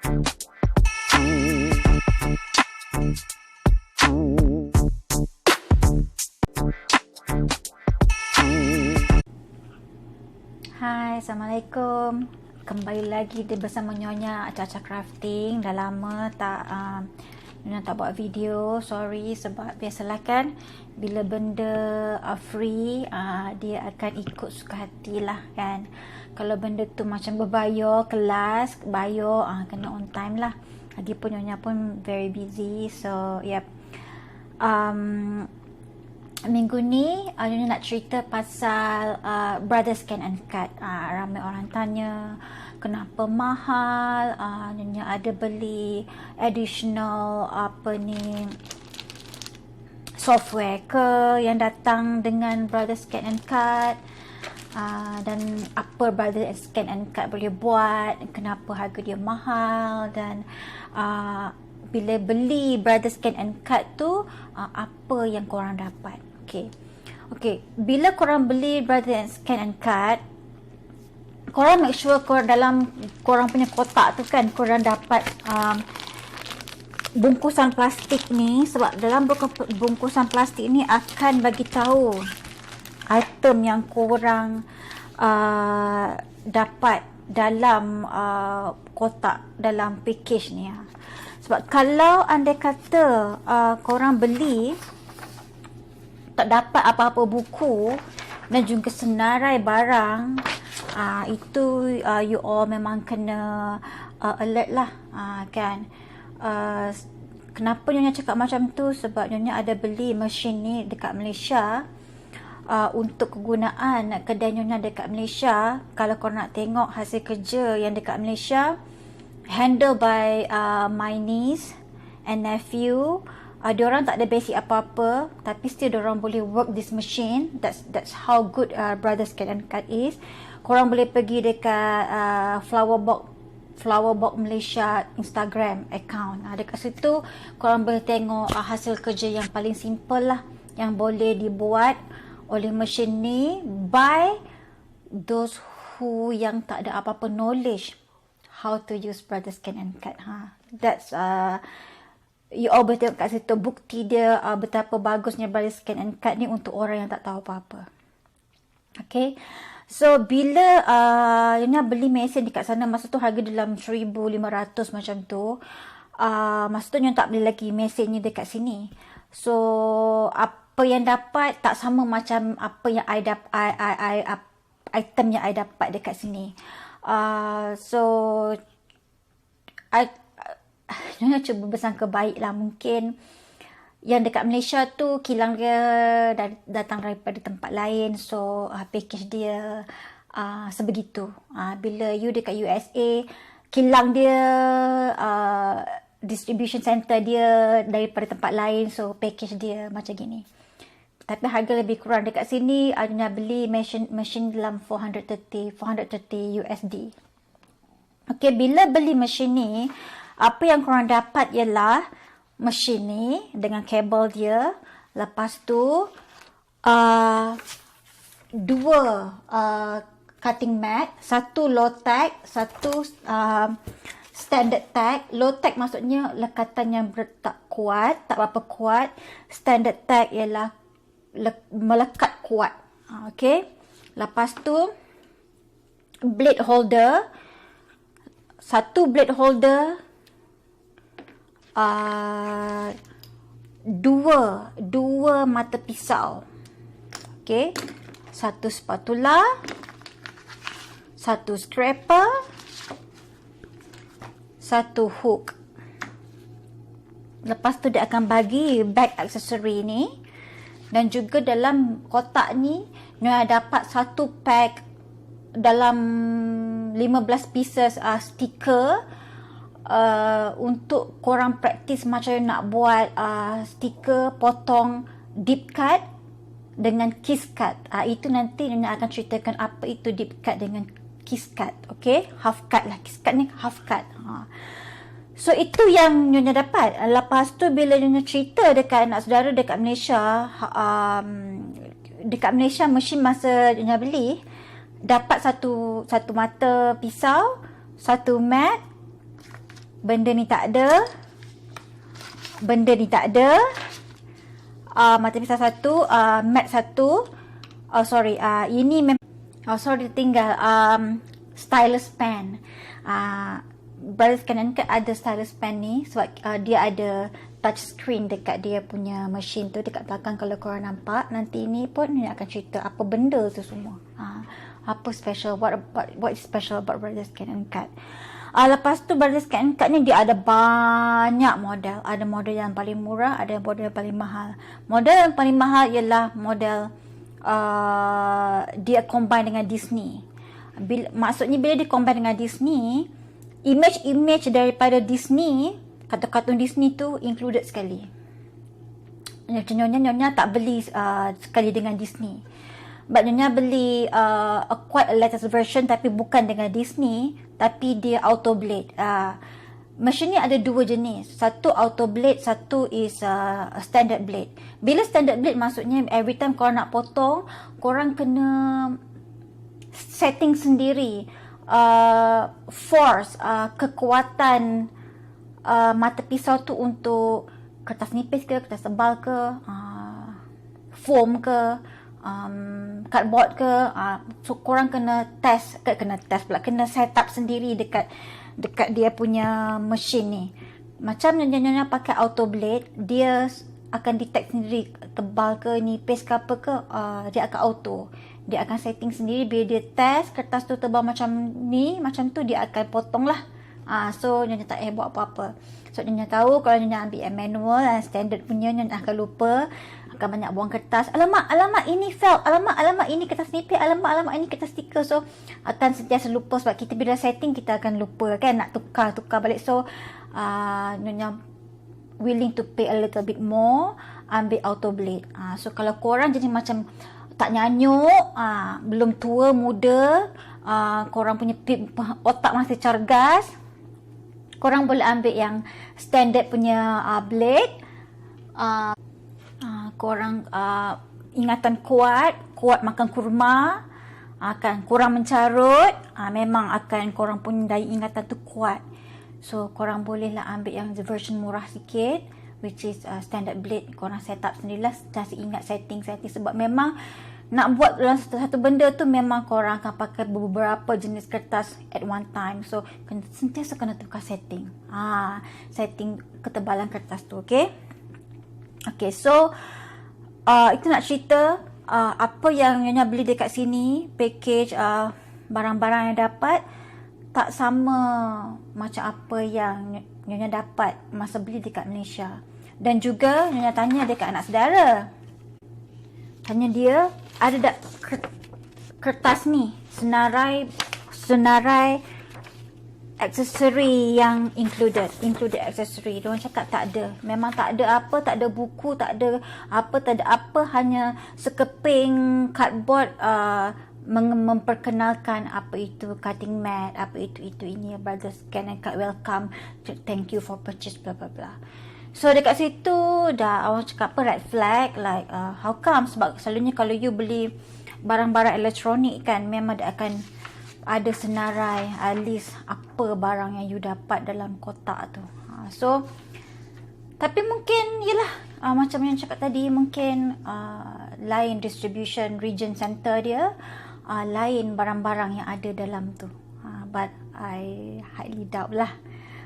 Hai, Assalamualaikum. Kembali lagi bersama Nyonya Aca-Aca Crafting. Dah lama Nyonya tak buat video. Sorry sebab biasalah kan bila benda free dia akan ikut suka hati lah kan. Kalau benda tu macam berbayar, kelas bayar, kena on time lah. Lagipun Nyonya pun very busy. So yep. Minggu ni Nyonya nak cerita pasal Brothers Scan and Cut. Ramai orang tanya kenapa mahal. Nyonya ada beli additional software ke yang datang dengan Brothers Scan and Cut, dan apa Brothers Scan and Cut boleh buat, kenapa harga dia mahal, dan bila beli Brothers Scan and Cut tu apa yang korang dapat. Okay. Bila korang beli Brothers Scan and Cut, korang make sure dalam korang punya kotak tu kan korang dapat bungkusan plastik ni, sebab dalam bungkusan plastik ni akan bagi tahu item yang korang dapat dalam kotak, dalam package ni. Sebab kalau andai kata korang beli tak dapat apa-apa buku dan juga senarai barang, itu you all memang kena alert lah, kan. Kenapa Nyonya cakap macam tu? Sebab Nyonya ada beli mesin ni dekat Malaysia, untuk kegunaan kedai Nyonya dekat Malaysia. Kalau korang nak tengok hasil kerja yang dekat Malaysia, handled by my niece and nephew. Diorang tak ada basic apa-apa, tapi still diorang boleh work this machine. That's how good Brothers Scan and Cut is. Korang boleh pergi dekat Flowerbox Malaysia Instagram account. Dekat situ korang boleh tengok hasil kerja yang paling simple lah, yang boleh dibuat oleh mesin ni by those who yang tak ada apa-apa knowledge how to use Brothers Scan and Cut. That's you all boleh tengok kat situ bukti dia, betapa bagusnya Brothers Scan and Cut ni untuk orang yang tak tahu apa-apa. Okay, so bila Nyonya beli mesin dekat sana, masa tu harga dalam 1,500 macam tu. Masa tu Nyonya tak beli lagi mesin ni dekat sini. So apa yang dapat tak sama macam apa yang item yang I dapat dekat sini. Nyonya cuba bersangka baik lah. Mungkin yang dekat Malaysia tu kilang dia datang daripada tempat lain, so package dia sebegitu. Bila you dekat USA, kilang dia, distribution center dia daripada tempat lain, so package dia macam gini. Tapi harga lebih kurang. Dekat sini Nyonya beli mesin dalam 430 USD. Okay, bila beli mesin ni, apa yang korang dapat ialah mesin ni dengan kabel dia. Lepas tu dua cutting mat, satu low tack, satu standard tack. Low tack maksudnya lekatan yang tak kuat, tak berapa kuat. Standard tack ialah melekat kuat. Okay. Lepas tu blade holder, satu blade holder, dua mata pisau. Okay, satu spatula, satu scraper, satu hook. Lepas tu dia akan bagi bag aksesori ni, dan juga dalam kotak ni Nyonya dapat satu pack dalam 15 pieces stiker, untuk korang praktis macam nak buat stiker potong deep cut dengan kiss cut. Itu nanti Nyonya akan ceritakan apa itu deep cut dengan kiss cut. Okay, half cut lah, kiss cut ni half cut. So itu yang Nyonya dapat. Lepas tu bila Nyonya cerita dekat anak saudara dekat Malaysia, mesin masa Nyonya beli dapat satu mata pisau, satu mat, benda ni tak ada, benda ni tak ada, mata pisau satu, mat satu, ini tinggal stylus pen. Brothers Can & Cut ada stylus pen ni sebab dia ada touch screen dekat dia punya mesin tu dekat belakang. Kalau korang nampak nanti ni pun ni akan cerita apa benda tu semua. Apa special, what is special about Brothers Can & Cut. Lepas tu Brothers Can & Cut ni dia ada banyak model. Ada model yang paling murah, ada model yang paling mahal. Model yang paling mahal ialah model dia combine dengan Disney. Maksudnya bila dia combine dengan Disney, image daripada Disney, kartun Disney tu included sekali. Macam Nyonya tak beli sekali dengan Disney. But Nyonya beli quite a latest version tapi bukan dengan Disney, tapi dia auto blade. Mesin ni ada dua jenis. Satu auto blade, satu is standard blade. Bila standard blade maksudnya every time korang nak potong, korang kena setting sendiri force, kekuatan mata pisau tu untuk kertas nipis ke, kertas tebal ke, foam ke, cardboard ke. So korang kena kena set up sendiri dekat dia punya mesin ni. Macam Nyonya pakai auto blade, dia akan detect sendiri tebal ke, nipis ke apa ke, dia akan auto. Dia akan setting sendiri. Bila dia test kertas tu tebal macam ni, macam tu, dia akan potong lah. So Nyonya tak buat apa-apa. So Nyonya tahu kalau Nyonya ambil yang manual dan standard punya, Nyonya akan lupa, akan banyak buang kertas. Alamak ini felt, alamak ini kertas nipis, alamak ini kertas stiker. So akan sentiasa lupa sebab kita bila setting kita akan lupa kan, nak tukar balik. So Nyonya willing to pay a little bit more, ambil auto blade. So kalau korang jadi macam tak nyanyuk, belum tua muda, korang punya otak masih cergas, korang boleh ambil yang standard punya blade. Korang ingatan kuat makan kurma, akan kurang mencarut, memang akan korang punya daya ingatan tu kuat. So korang bolehlah ambil yang version murah sikit, which is standard blade. Korang set up sendirilah, kasih ingat setting sebab memang nak buat dalam satu benda tu memang korang akan pakai beberapa jenis kertas at one time. So sentiasa kena tukar setting. Setting ketebalan kertas tu, okay? Okay, so itu nak cerita apa yang Nyonya beli dekat sini. Package barang-barang yang dapat tak sama macam apa yang Nyonya dapat masa beli dekat Malaysia. Dan juga Nyonya tanya dekat anak saudara, tanya dia, ada tak kertas ni, senarai aksesori yang included aksesori. Diorang cakap tak ada. Memang tak ada apa, tak ada buku, tak ada apa, hanya sekeping cardboard memperkenalkan apa itu cutting mat, apa itu ini, Brothers Can & Cut welcome, thank you for purchase, bla bla bla. So dekat situ dah orang cakap apa, red flag, like how come? Sebab selalunya kalau you beli barang-barang elektronik kan, memang dia akan ada senarai list apa barang yang you dapat dalam kotak tu. So tapi mungkin yelah, macam yang cakap tadi, mungkin lain distribution region center dia, lain barang-barang yang ada dalam tu. But I highly doubt lah.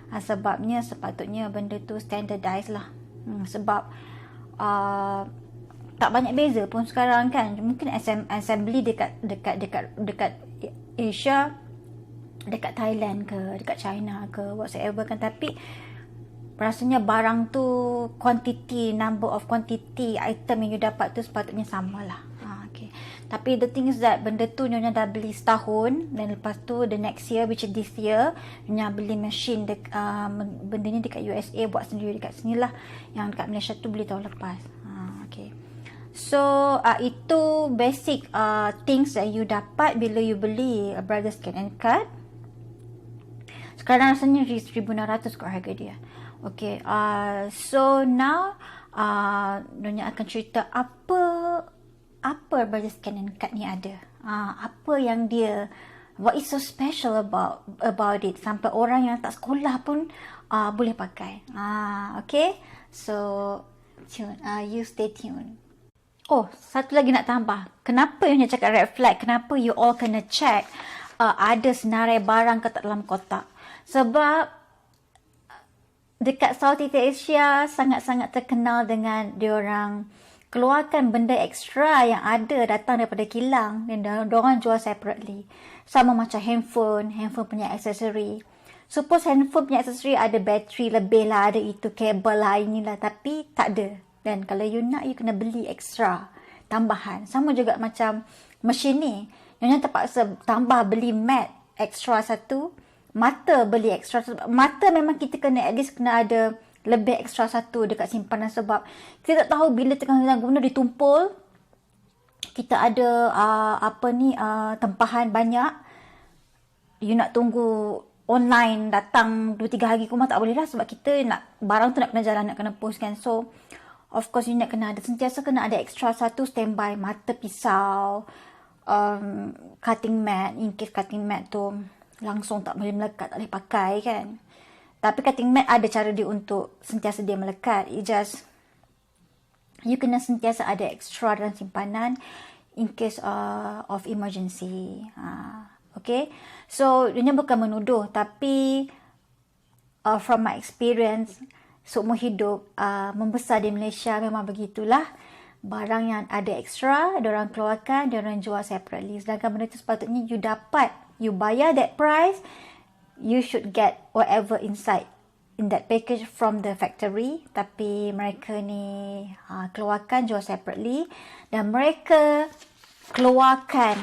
Sebabnya sepatutnya benda tu standardized lah. Sebab tak banyak beza pun sekarang kan. Mungkin assembly dekat Asia, dekat Thailand ke, dekat China ke, whatsoever kan. Tapi rasanya barang tu number of quantity item yang you dapat tu sepatutnya sama lah. Okay. Tapi the thing is that benda tu Nyonya dah beli setahun, dan lepas tu the next year, which is this year, Nyonya beli machine benda ni dekat USA, buat sendiri dekat sini lah. Yang dekat Malaysia tu beli tahun lepas. Okay. So itu basic things that you dapat bila you beli Brothers Can & Cut. Sekarang rasanya 1,600 kot harga dia. Okay. So now Nyonya akan cerita apa Brothers Can & Cut ni ada. Apa yang dia What is so special about it? Sampai orang yang tak sekolah pun boleh pakai. Okay. So, you stay tuned. Oh, satu lagi nak tambah. Kenapa you cakap red flag? Kenapa you all kena check ada senarai barang kat dalam kotak? Sebab dekat Southeast Asia sangat-sangat terkenal dengan diorang keluarkan benda ekstra yang ada datang daripada kilang dan diorang jual separately. Sama macam handphone punya aksesori. Suppose handphone punya aksesori ada bateri lebih lah, ada itu kabel lah, inilah, tapi tak ada. Dan kalau you nak, you kena beli ekstra tambahan. Sama juga macam mesin ni, nyonya terpaksa tambah beli mat ekstra satu, mata beli ekstra satu. Mata memang kita kena at least kena ada lebih ekstra satu dekat simpanan, sebab kita tak tahu bila tengah guna ditumpul, kita ada tempahan banyak. You nak tunggu online datang 2-3 hari rumah tak boleh lah, sebab kita nak barang tu nak kena jalan, nak kena post kan. So of course you nak kena ada, sentiasa kena ada extra satu standby, mata pisau, cutting mat, in case cutting mat tu langsung tak boleh melekat, tak boleh pakai kan. Tapi cutting mat ada cara dia untuk sentiasa dia melekat. It just, you kena sentiasa ada extra dalam simpanan in case of emergency. Okay. So, dia bukan menuduh, tapi from my experience, seumur hidup membesar di Malaysia memang begitulah. Barang yang ada extra, diorang keluarkan, diorang jual separately. Sedangkan benda itu sepatutnya you dapat, you bayar that price, you should get whatever inside in that package from the factory. Tapi mereka ni keluarkan, jual separately, dan mereka keluarkan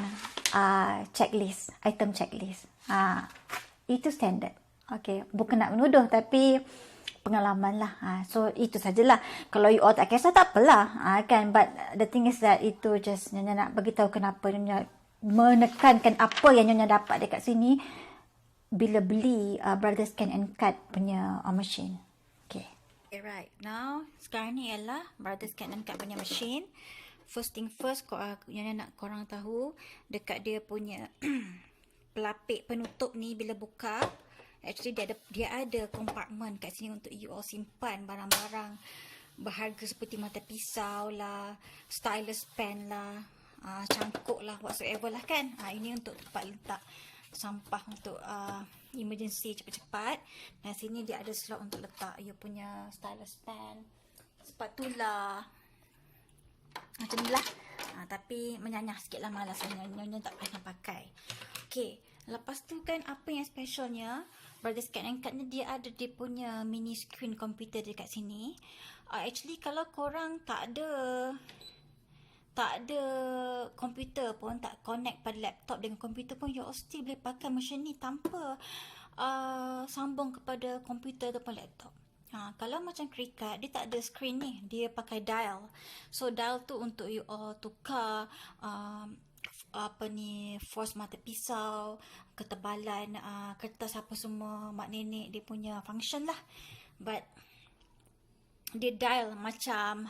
checklist, item checklist. Itu standard. Okay, bukan nak menuduh, tapi pengalaman lah. So itu sajalah. Kalau you all tak kisah, tak apalah, kan. But the thing is that itu just Nyonya nak beritahu kenapa Nyonya menekankan apa yang Nyonya dapat dekat sini bila beli Brother Scan and Cut punya machine. Okay. Alright, now sekarang ni ialah Brother Scan and Cut punya machine. First thing first, Nyonya nak korang tahu dekat dia punya pelapik penutup ni, bila buka, actually dia ada kompartmen kat sini untuk you all simpan barang-barang berharga seperti mata pisau lah, stylus pen lah, cangkuk lah, whatsoever lah kan. Ini untuk tempat letak sampah untuk emergency cepat-cepat. Dan sini dia ada slot untuk letak you punya stylus pen, spatula, macam ni lah. Tapi menyanyah sikit lah, malas Nyonya tak pernah pakai. Okay, lepas tu kan apa yang specialnya Brother Scan and Cut ni, dia ada dia punya mini screen komputer dekat sini. Actually kalau korang tak ada komputer pun, tak connect pada laptop dengan komputer pun, you all still boleh pakai mesin ni tanpa sambung kepada komputer ataupun laptop. Kalau macam Cricut, dia tak ada screen ni, dia pakai dial. So dial tu untuk you all tukar force mata pisau, ketebalan kertas apa semua, mak nenek dia punya function lah. But dia dial macam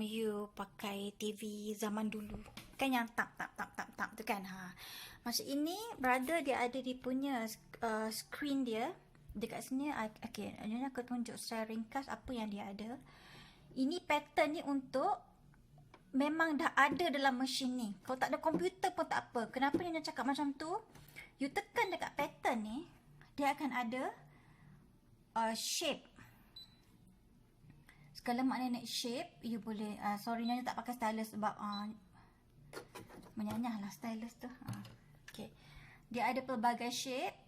you pakai TV zaman dulu kan, yang tap tu kan. Macam ini brother dia ada dia punya screen dia dekat sini. Okay, ini aku tunjuk secara ringkas apa yang dia ada. Ini pattern ni untuk memang dah ada dalam mesin ni. Kalau tak ada komputer pun tak apa. Kenapa dia nak cakap macam tu? You tekan dekat pattern ni, dia akan ada shape. Segala mak nenek shape, you boleh, sorry Nyonya tak pakai stylus sebab menyanyah lah stylus tu. Okay. Dia ada pelbagai shape.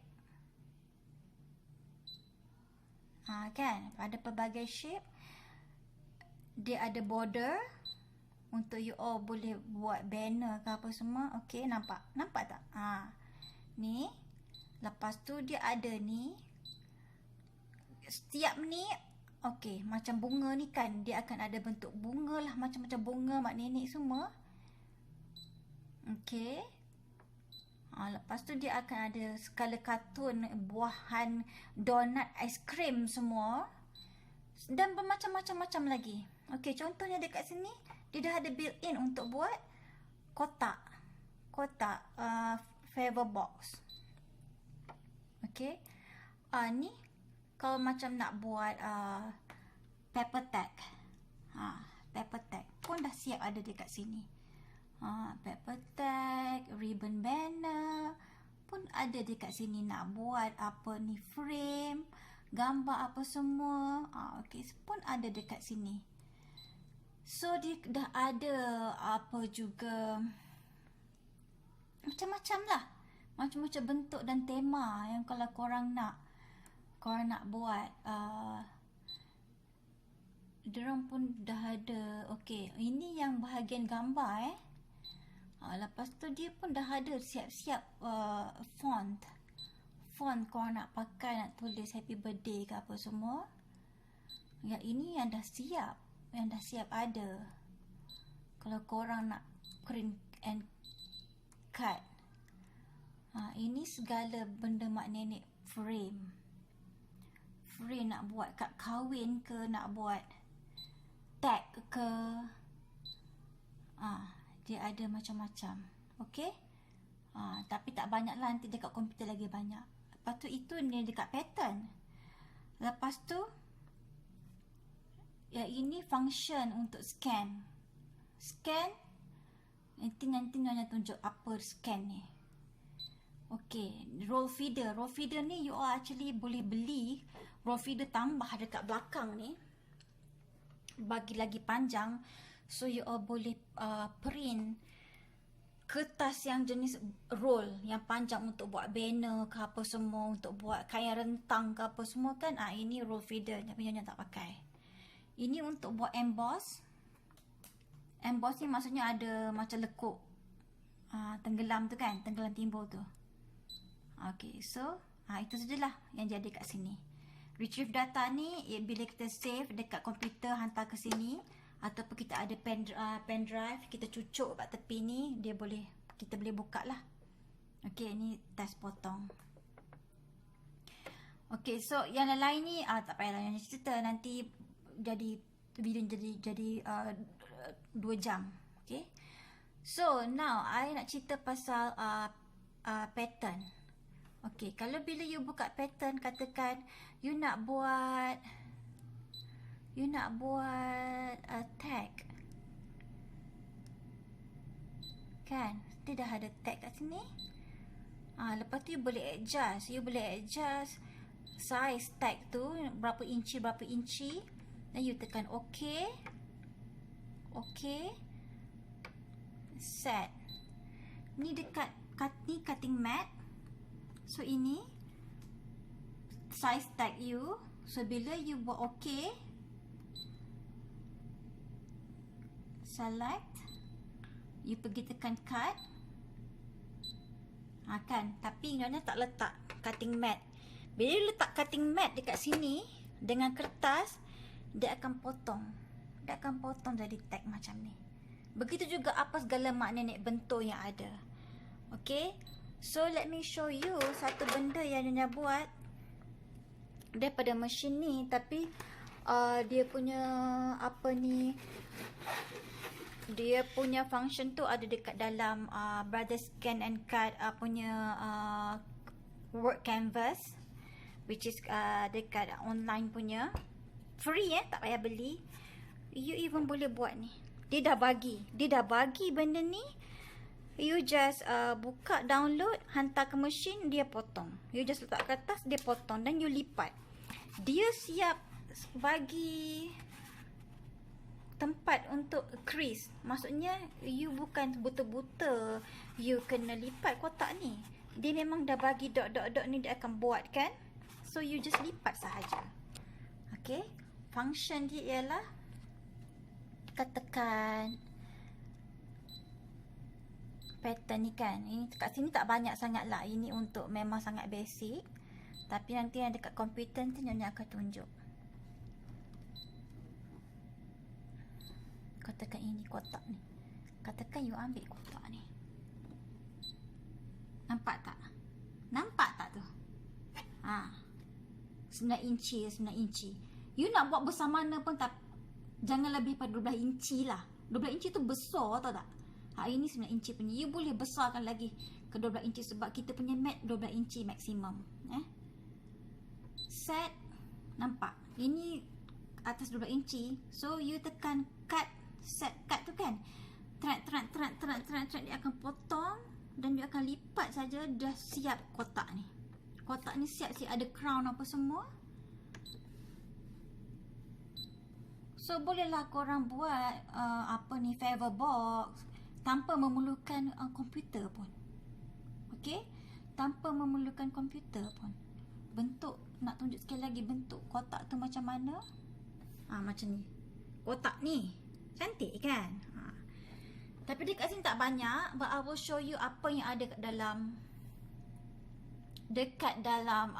Kan? Ada pelbagai shape. Dia ada border untuk you all boleh buat banner ke apa semua. Okay, nampak tak? Ni. Lepas tu dia ada ni. Setiap ni, okay, macam bunga ni kan, dia akan ada bentuk bunga lah, macam-macam bunga mak nenek semua. Okay. Lepas tu dia akan ada skala kartun, buahan, donat, aiskrim semua. Dan bermacam-macam lagi. Okay, contohnya dekat sini, dia dah ada built-in untuk buat kotak favor box. Okay. Ni kalau macam nak buat paper tag. Paper tag pun dah siap ada dekat sini. Paper tag, ribbon banner pun ada dekat sini. Nak buat apa ni, frame, gambar apa semua. Okay, pun ada dekat sini. So dia dah ada apa juga, macam-macam lah. Macam-macam bentuk dan tema yang kalau korang nak buat. Diorang pun dah ada. Okay, ini yang bahagian gambar lepas tu dia pun dah ada siap-siap font korang nak pakai, nak tulis happy birthday ke apa semua. Yang ini yang dah siap ada. Kalau korang nak print and cut. Ini segala benda mak nenek frame nak buat kad kahwin ke, nak buat tag ke. Dia ada macam-macam. Okay. Tapi tak banyak lah, nanti dekat komputer lagi banyak. Lepas tu itu ni dekat pattern. Lepas tu yang ini function untuk scan. Nanti nyonya tunjuk apa scan ni. Okay, roll feeder ni you all actually boleh beli roll feeder tambah dekat belakang ni, bagi lagi panjang. So you all boleh print kertas yang jenis roll yang panjang untuk buat banner ke apa semua, untuk buat kain rentang ke apa semua kan. Ini roll feeder, tapi nyonya tak pakai. Ini untuk buat emboss ni maksudnya ada macam lekuk tenggelam tu kan, tenggelam timbul tu. Okay, so itu sajalah yang jadi kat sini. Retrieve data ni bila kita save dekat komputer, hantar ke sini, ataupun kita ada pen drive, kita cucuk kat tepi ni, kita boleh buka lah. Okay, ni test potong. Okay, so yang lain ni tak payahlah yang cerita, nanti jadi video jadi 2 jam. Okay, so now I nak cerita pasal pattern. Okay, kalau bila you buka pattern, katakan you nak buat tag kan, dia dah ada tag kat sini. Lepas tu you boleh adjust size tag tu berapa inci, dan you tekan OK, set. Ni dekat ni cutting mat. So ini size tag you. So bila you buat OK, select, you pergi tekan cut. Kan, tapi nyonya tak letak cutting mat. Bila you letak cutting mat dekat sini dengan kertas, dia akan potong jadi tag macam ni. Begitu juga apa segala mak nenek bentuk yang ada. Okay, so let me show you satu benda yang nyonya buat daripada mesin ni, tapi dia punya apa ni, dia punya function tu ada dekat dalam Brother Scan and Cut punya word canvas, which is dekat online punya, free tak payah beli. You even boleh buat ni. Dia dah bagi benda ni. You just buka, download, hantar ke mesin, dia potong. You just letak kertas, dia potong, dan you lipat. Dia siap bagi tempat untuk crease. Maksudnya you bukan buta-buta you kena lipat kotak ni. Dia memang dah bagi dot-dot-dot ni, dia akan buat kan. So you just lipat sahaja. Okay, function dia ialah kita tekan pattern ni kan. Ini kat sini tak banyak sangat lah. Ini untuk memang sangat basic. Tapi nanti yang dekat komputer nanti nyonya akan tunjuk. Katakan ini kotak ni. Katakan you ambil kotak ni. Nampak tak? Nampak tak tu? 9 inci. You nak buat besar mana pun tak, jangan lebih pada 12 inci lah. 12 inci tu besar, tahu tak? Ini 9 inci punya. You boleh besarkan lagi ke ke 12 inci sebab kita punya mat 12 inci maksimum. Set, nampak? Ini atas 12 inci. So you tekan cut, set cut tu kan. Terat, dia akan potong dan dia akan lipat saja, dah siap kotak ni. Kotak ni siap ada crown apa semua. So bolehlah korang buat favor box tanpa memerlukan komputer pun. Okey? Tanpa memerlukan komputer pun. Bentuk, nak tunjuk sekali lagi bentuk kotak tu macam mana? Macam ni. Kotak ni. Cantik kan? Tapi dekat sini tak banyak, but I will show you apa yang ada dekat dalam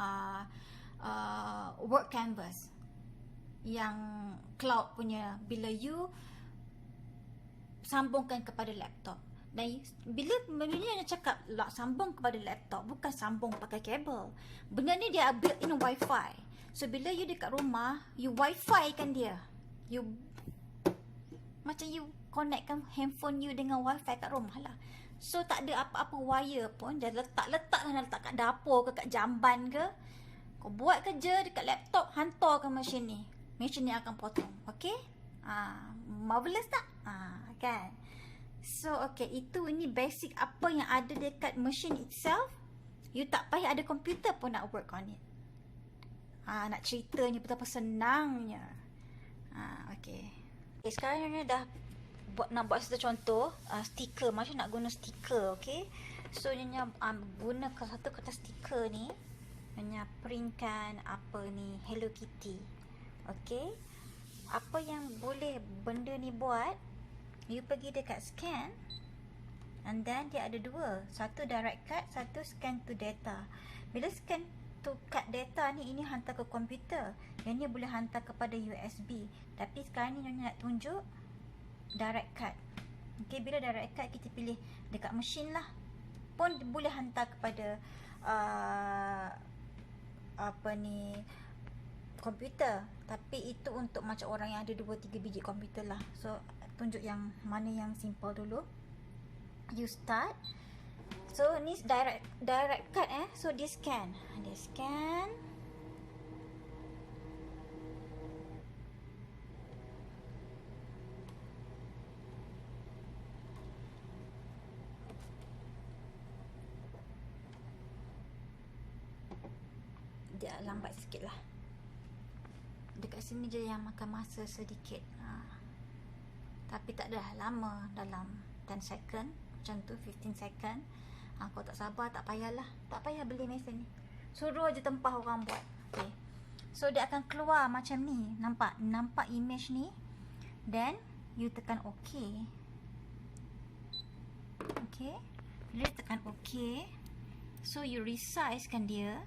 work canvas yang cloud punya, bila you sambungkan kepada laptop. Dan bila benda ni hanya cakap sambung kepada laptop, bukan sambung pakai kabel. Benda ni dia built-in wifi. So bila you dekat rumah, you wifi kan dia. Macam you connectkan handphone you dengan wifi kat rumah lah. So tak ada apa-apa wire pun. Dia letak kat dapur ke kat jamban ke. Kau buat kerja dekat laptop, hantar ke mesin ni. Mesin ni akan potong. Okay? Marvelous tak? Kan? So okay, ini basic apa yang ada dekat mesin itself. You tak payah ada komputer pun nak work on it. Nak ceritanya betapa senangnya. Okay. Okay, sekarang ni dah nak buat satu contoh stiker, macam nak guna stiker. Okay, so Nyonya guna satu kertas stiker ni, Nyonya printkan apa ni, Hello Kitty. Okay, apa yang boleh benda ni buat, you pergi dekat scan, and then dia ada dua, satu direct cut, satu scan to data. Bila scan to cut data ni, ini hantar ke komputer, yang ni boleh hantar kepada USB. Tapi sekarang ni Nyonya nak tunjuk direct cut. Okay, bila direct cut kita pilih dekat mesin lah, pun boleh hantar kepada komputer. Tapi itu untuk macam orang yang ada 2-3 biji komputer lah. So tunjuk yang mana yang simple dulu. You start. So ni direct cut So dia scan. Dia lambat sikit lah. Dekat sini je yang makan masa sedikit. Tapi tak dah lama, dalam 10 second macam tu, 15 second. Kau tak sabar, tak payahlah. Tak payah beli mesin ni, suruh je tempah orang buat. Okay, so dia akan keluar macam ni. Nampak image ni. Then you tekan OK. Okay, bila tekan OK, so you resize kan dia.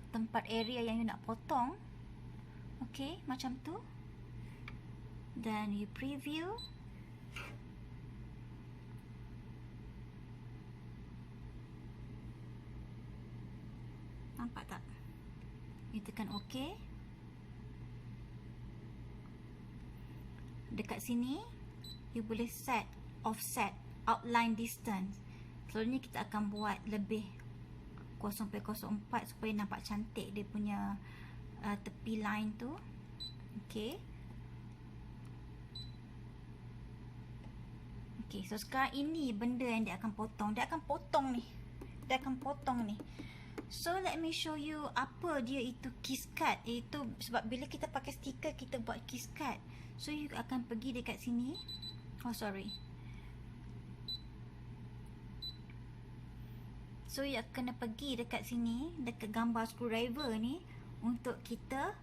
Tempat area yang you nak potong. Okay, macam tu. Then you preview. Nampak tak? You tekan OK. Dekat sini you boleh set offset, outline distance. Selalunya kita akan buat lebih 0.04 supaya nampak cantik dia punya tepi line tu. Okay. Okay, so sekarang ini benda yang dia akan potong. Dia akan potong ni. So let me show you apa dia itu kiss cut. Itu sebab bila kita pakai stiker, kita buat kiss cut. So you akan pergi dekat sini. So you kena pergi dekat sini, dekat gambar screwdriver ni, untuk kita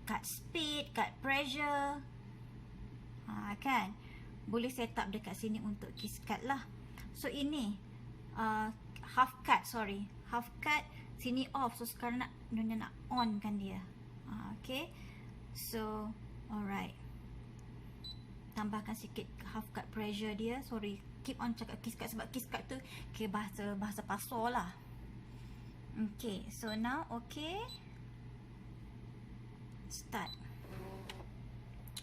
cut speed, cut pressure. Kan? Boleh set up dekat sini untuk kiss cut lah. So ini half cut, sini off. So sekarang Nyonya nak on kan dia. Okay, so alright, tambahkan sikit half cut pressure dia. Keep on cakap kiss cut sebab kiss cut tu okay, bahasa pasar lah. Okay, so now okay, start.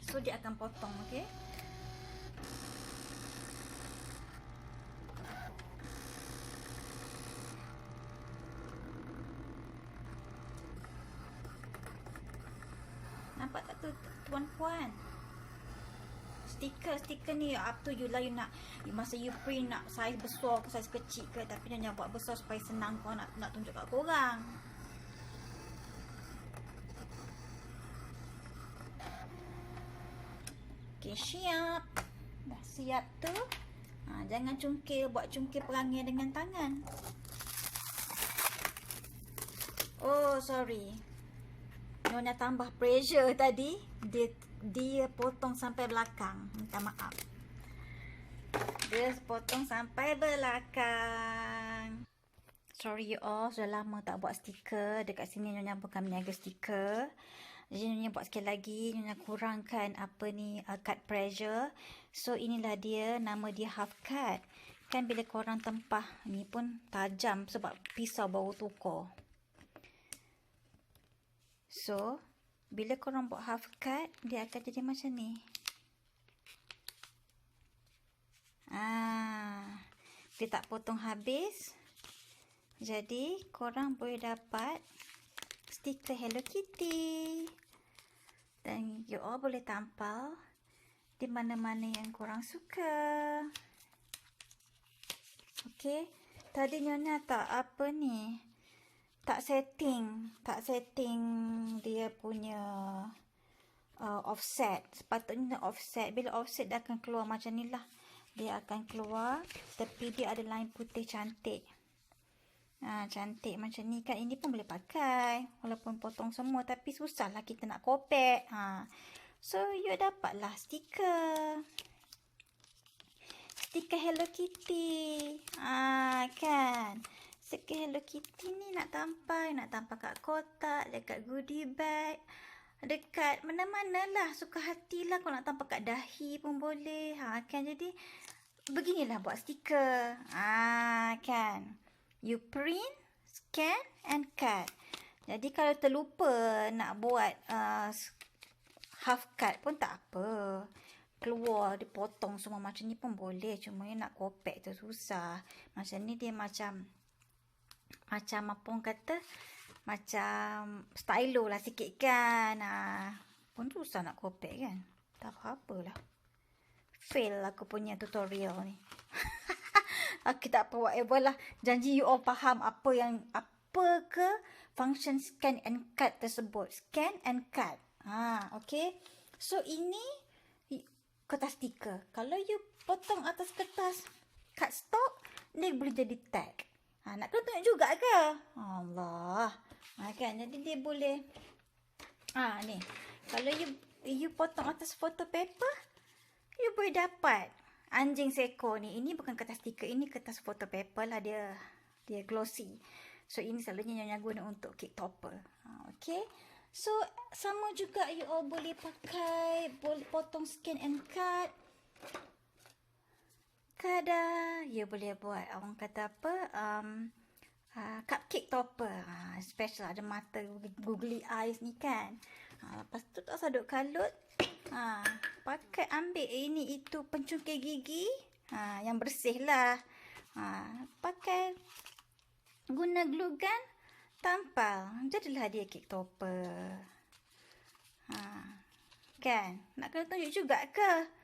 So dia akan potong, okey. Nampak tak tu tuan-puan? Stiker ni up to you lah, you nak masa you print nak saiz besar ke saiz kecil ke, tapi Nyonya buat besar supaya senang kau nak tunjuk kat korang. Okay, siap. Dah siap tu. Jangan buat cungkil perangai dengan tangan. Oh, sorry. Nyonya tambah pressure tadi. Dia potong sampai belakang. Minta maaf. Dia potong sampai belakang. Sorry you all, sudah lama tak buat stiker. Dekat sini Nyonya bukan meniaga stiker. Jadi Nyonya buat sekali lagi. Nyonya kurangkan cut pressure. So inilah dia, nama dia half cut. Kan bila korang tempah ni pun tajam sebab pisau baru tukar. So bila korang buat half cut, dia akan jadi macam ni. Dia tak potong habis. Jadi korang boleh dapat stiker Hello Kitty. Dan you all boleh tampal di mana-mana yang korang suka. Okay. Tadi Nyonya tak setting dia punya offset. Sepatutnya offset. Bila offset dia akan keluar macam ni lah. Dia akan keluar. Tepi dia ada line putih cantik. Cantik macam ni kan. Ini pun boleh pakai. Walaupun potong semua. Tapi susah lah kita nak kopek. So you dapatlah stiker. Stiker Hello Kitty. Kan. Stiker Hello Kitty ni nak tampal kat kotak, dekat goodie bag, dekat mana-mana lah, suka hatilah. Kalau nak tampal kat dahi pun boleh. Kan, jadi beginilah buat stiker. Kan. You print, scan and cut. Jadi kalau terlupa nak buat half cut pun tak apa. Keluar, dipotong semua macam ni pun boleh. Cuma nak kopek tu susah. Macam ni dia macam apa orang kata, macam stylo lah sikit kan. Pun susah nak kopek kan. Tak apa-apalah. Fail aku punya tutorial ni. Aku tak apa, whatever lah. Janji you all faham apa ke function scan and cut tersebut. Scan and cut. Okay. So ini kertas stiker. Kalau you potong atas kertas cardstock, dia boleh jadi tag. Nak kena tunjuk juga ke? Allah. Kan, jadi dia boleh. Ni. Kalau you potong atas photo paper, you boleh dapat anjing seekor ni. Ini bukan kertas stiker, ini kertas photo paper lah, dia glossy. So ini selalunya Nyonya guna untuk cake topper. Okay. So sama juga you all boleh pakai, boleh potong scan and cut. Kada, you boleh buat orang kata apa? Cupcake topper. Special ada mata googly eyes ni kan. Lepas tu tak usah duk kalut. Pakai ambil ini itu pencungkil gigi. Yang bersih lah. Pakai guna glue gun, tampal. Jadilah dia cake topper. Kan? Nak kena tunjuk juga ke?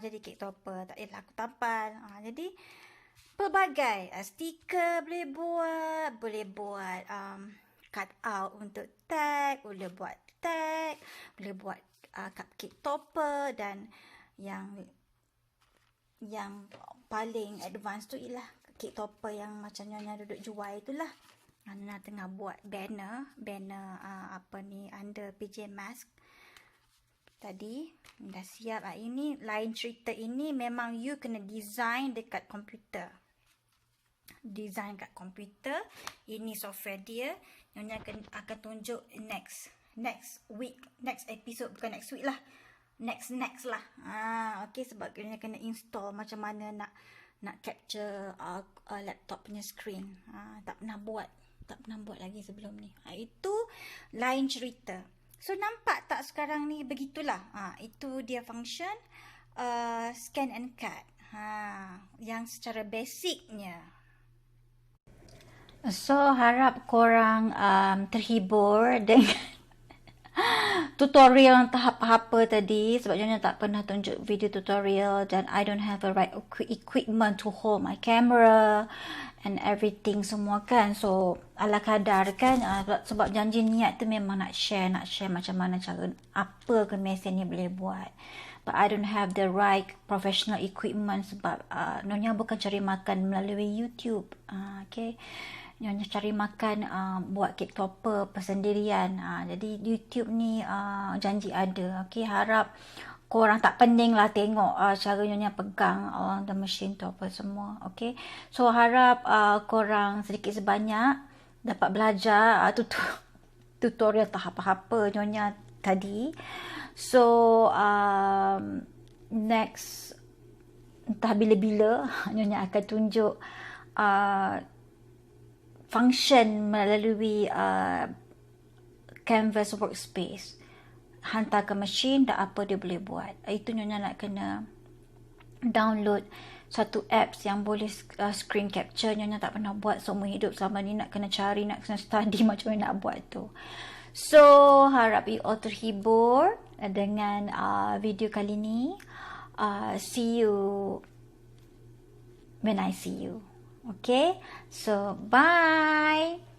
Jadi cake topper. Tak payahlah aku tampal. Jadi pelbagai stiker boleh buat cut out untuk tag, boleh buat tag, boleh buat cupcake topper, dan yang paling advance tu ialah cake topper yang macam Nyonya duduk jual itulah. Nyonya tengah buat banner under PJ Mask. Tadi dah siap. Ini lain cerita. Ini memang you kena design dekat komputer. Design kat komputer. Ini software dia. Nyonya akan tunjuk next week. Next episode. Bukan next week lah. Next lah. Okay, sebab Nyonya kena install macam mana nak capture laptop punya screen. Tak pernah buat lagi sebelum ni. Itu lain cerita. So nampak tak sekarang ni, begitulah. Itu dia function scan and cut. Yang secara basicnya. So harap korang terhibur dengan tutorial yang tahap apa tadi, sebab Nyonya tak pernah tunjuk video tutorial dan I don't have the right equipment to hold my camera and everything semua kan. So ala kadar kan, sebab janji niat tu memang nak share macam mana cara, apa ke mesin ni boleh buat. But I don't have the right professional equipment sebab Nyonya bukan cari makan melalui YouTube. Okay. Nyonya cari makan buat cake topper persendirian. Jadi YouTube ni janji ada. Okay, harap korang tak pening lah tengok cara Nyonya pegang the machine tu apa semua. Okay, so harap korang sedikit sebanyak dapat belajar tutorial tahap apa Nyonya tadi. So next entah bila-bila Nyonya akan tunjuk function melalui Canvas workspace, hantar ke mesin dan apa dia boleh buat. Itu Nyonya nak kena download satu apps yang boleh screen capture. Nyonya tak pernah buat seumur hidup, sama ni nak kena cari, nak kena study macam mana nak buat tu. So harap you all terhibur dengan video kali ni. See you when I see you. Okay, so bye.